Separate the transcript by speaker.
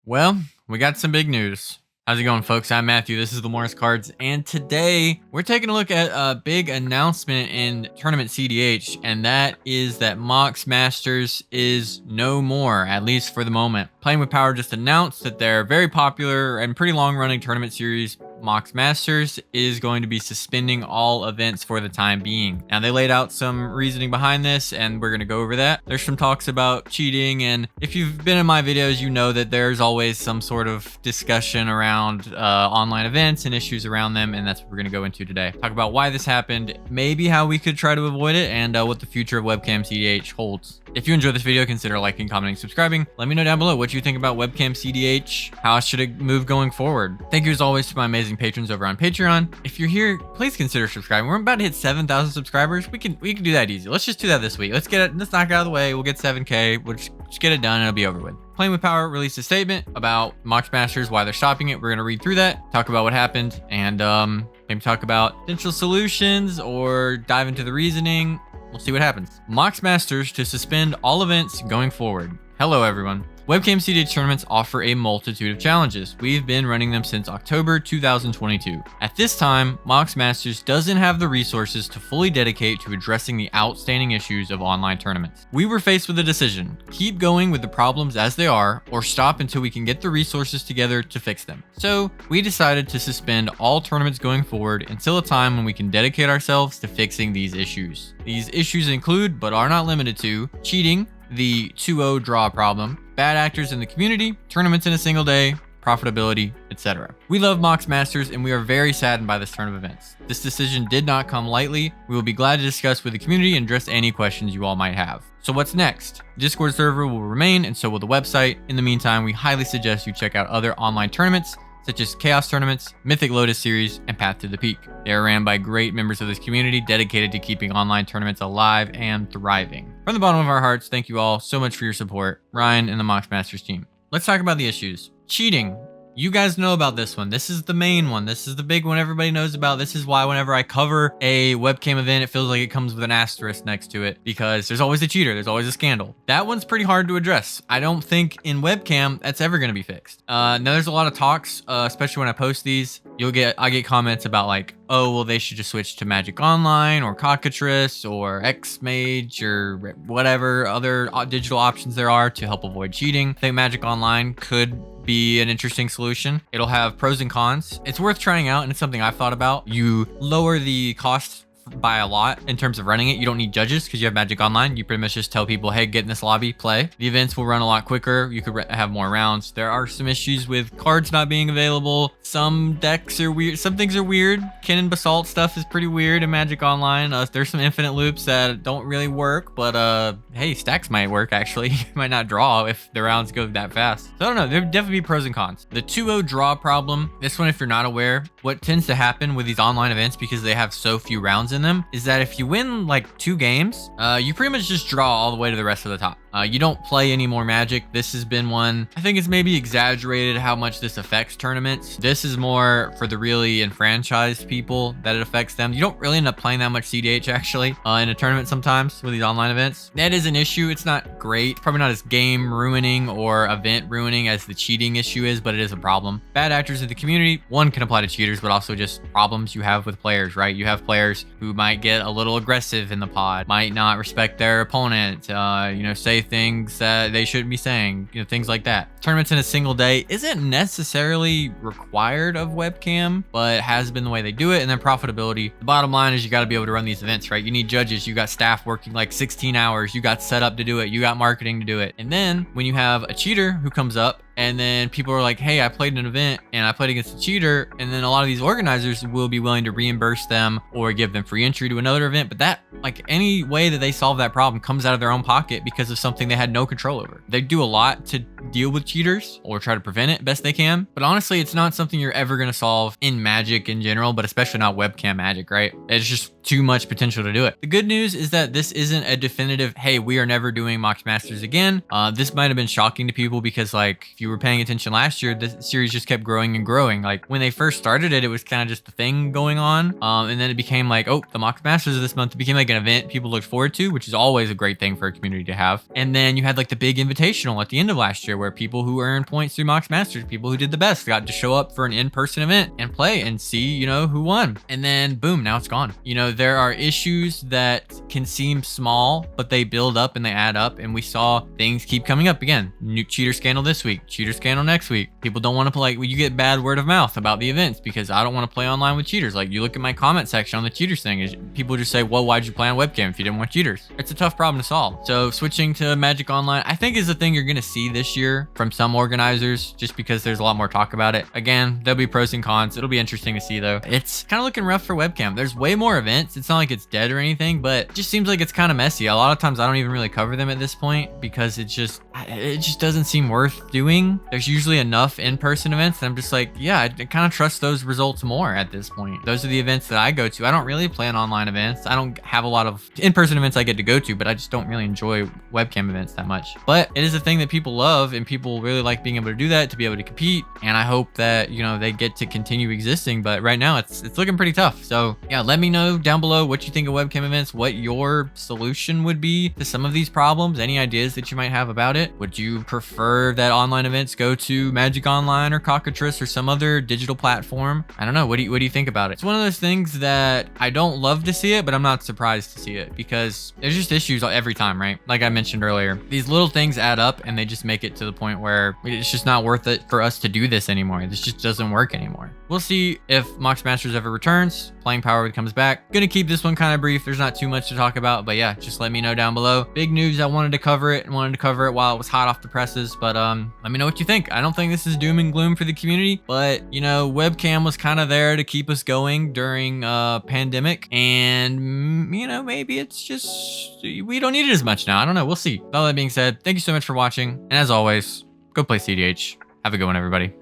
Speaker 1: Well, we got some big news. How's it going, folks? I'm Matthew. This is Lemora's Cards, and today we're taking a look at a big announcement in tournament cEDH, and that is that Mox Masters is no more, at least for the moment. Playing with Power just announced that their very popular and pretty long-running tournament series, Mox Masters, is going to be suspending all events for the time being. Now, they laid out some reasoning behind this, and we're going to go over that. There's some talks about cheating, and if you've been in my videos, you know that there's always some sort of discussion around online events and issues around them, and that's what we're going to go into today. Talk about why this happened, maybe how we could try to avoid it, and what the future of webcam cEDH holds. If you enjoyed this video, consider liking, commenting, subscribing. Let me know down below what you think about webcam cEDH. How should it move going forward? Thank you as always to my amazing patrons over on Patreon. If you're here, please consider subscribing. We're about to hit 7,000 subscribers. We can do that easy. Let's just do that this week. Let's knock it out of the way. We'll get 7K. We'll just get it done and it'll be over with. Playing with Power released a statement about Mox Masters, why they're stopping it. We're going to read through that, talk about what happened, and maybe talk about potential solutions or dive into the reasoning. We'll see what happens. Mox Masters to suspend all events going forward. Hello, everyone. Webcam cEDH tournaments offer a multitude of challenges. We've been running them since October 2022. At this time, Mox Masters doesn't have the resources to fully dedicate to addressing the outstanding issues of online tournaments. We were faced with a decision: keep going with the problems as they are, or stop until we can get the resources together to fix them. So we decided to suspend all tournaments going forward until a time when we can dedicate ourselves to fixing these issues. These issues include, but are not limited to, cheating, the 2-0 draw problem, bad actors in the community, tournaments in a single day, profitability, etc. We love Mox Masters and we are very saddened by this turn of events. This decision did not come lightly. We will be glad to discuss with the community and address any questions you all might have. So what's next? The Discord server will remain, and so will the website. In the meantime, we highly suggest you check out other online tournaments such as Chaos Tournaments, Mythic Lotus Series, and Path to the Peak. They are ran by great members of this community dedicated to keeping online tournaments alive and thriving. From the bottom of our hearts, thank you all so much for your support. Ryan and the Mox Masters team. Let's talk about the issues. Cheating. You guys know about this one. This is the main one. This is the big one everybody knows about. This is why whenever I cover a webcam event, it feels like it comes with an asterisk next to it, because there's always a cheater. There's always a scandal. That one's pretty hard to address. I don't think in webcam that's ever going to be fixed. Now there's a lot of talks, especially when I post these. I get comments about like, oh, well, they should just switch to Magic Online or Cockatrice or X-Mage or whatever other digital options there are to help avoid cheating. I think Magic Online could be an interesting solution. It'll have pros and cons. It's worth trying out, and it's something I've thought about. You lower the cost by a lot in terms of running it. You don't need judges because you have Magic Online. You pretty much just tell people, hey, get in this lobby, play. The events will run a lot quicker. You could have more rounds. There are some issues with cards not being available. Some decks are weird. Some things are weird. Cannon Basalt stuff is pretty weird in Magic Online. There's some infinite loops that don't really work, but hey, stacks might work actually. You might not draw if the rounds go that fast. So I don't know. There'd definitely be pros and cons. The 2-0 draw problem, this one, if you're not aware, what tends to happen with these online events, because they have so few rounds in them, is that if you win like 2 games, you pretty much just draw all the way to the rest of the top. You don't play any more Magic. This has been one, I think it's maybe exaggerated how much this affects tournaments. This is more for the really enfranchised people that it affects them. You don't really end up playing that much cEDH actually in a tournament sometimes with these online events. That is an issue. It's not great. Probably not as game ruining or event ruining as the cheating issue is, but it is a problem. Bad actors in the community, one can apply to cheaters, but also just problems you have with players, right? You have players who might get a little aggressive in the pod, might not respect their opponent, say things that they shouldn't be saying, things like that. Tournaments in a single day isn't necessarily required of webcam, but has been the way they do it. And then profitability. The bottom line is you got to be able to run these events, right? You need judges. You got staff working like 16 hours. You got set up to do it. You got marketing to do it. And then when you have a cheater who comes up, and then people are like, hey, I played an event and I played against a cheater. And then a lot of these organizers will be willing to reimburse them or give them free entry to another event. But that, like, any way that they solve that problem comes out of their own pocket because of something they had no control over. They do a lot to deal with cheaters or try to prevent it best they can. But honestly, it's not something you're ever going to solve in Magic in general, but especially not webcam Magic, right? It's just too much potential to do it. The good news is that this isn't a definitive, hey, we are never doing Mox Masters again. This might have been shocking to people because like if you were paying attention last year, the series just kept growing and growing. Like when they first started it, it was kind of just a thing going on. And then it became like, oh, the Mox Masters of this month. It became like an event people looked forward to, which is always a great thing for a community to have. And then you had like the big invitational at the end of last year where people who earned points through Mox Masters, people who did the best, got to show up for an in-person event and play and see, you know, who won. And then boom, now it's gone. You know, there are issues that can seem small, but they build up and they add up. And we saw things keep coming up again. New cheater scandal this week, cheater scandal next week. People don't want to play. You get bad word of mouth about the events because I don't want to play online with cheaters. Like you look at my comment section on the cheaters thing, is people just say, well, why'd you play on webcam if you didn't want cheaters? It's a tough problem to solve. So switching to Magic Online, I think is the thing you're going to see this year from some organizers, just because there's a lot more talk about it. Again, there'll be pros and cons. It'll be interesting to see though. It's kind of looking rough for webcam. There's way more events. It's not like it's dead or anything, but it just seems like it's kind of messy. A lot of times I don't even really cover them at this point because it just doesn't seem worth doing. There's usually enough in-person events that I'm just like, yeah, I kind of trust those results more at this point. Those are the events that I go to. I don't really plan online events. I don't have a lot of in-person events I get to go to, but I just don't really enjoy webcam events that much. But it is a thing that people love and people really like being able to do that, to be able to compete. And I hope that, you know, they get to continue existing. But right now it's looking pretty tough. So yeah, let me know down below what you think of webcam events, what your solution would be to some of these problems, any ideas that you might have about it. Would you prefer that online events go to Magic Online or Cockatrice or some other digital platform? I don't know. What do you think about it? It's one of those things that I don't love to see it, but I'm not surprised to see it because there's just issues every time, right? Like I mentioned earlier, these little things add up and they just make it to the point where it's just not worth it for us to do this anymore. This just doesn't work anymore. We'll see if Mox Masters ever returns, playing power comes back. Gonna keep this one kind of brief. There's not too much to talk about, but yeah, just let me know down below. Big news. I wanted to cover it while it was hot off the presses, but let me know what you think. I don't think this is doom and gloom for the community, but you know, webcam was kind of there to keep us going during pandemic, and you know, maybe it's just we don't need it as much now. I don't know. We'll see. With all that being said, thank you so much for watching, and as always, go play cEDH. Have a good one, everybody.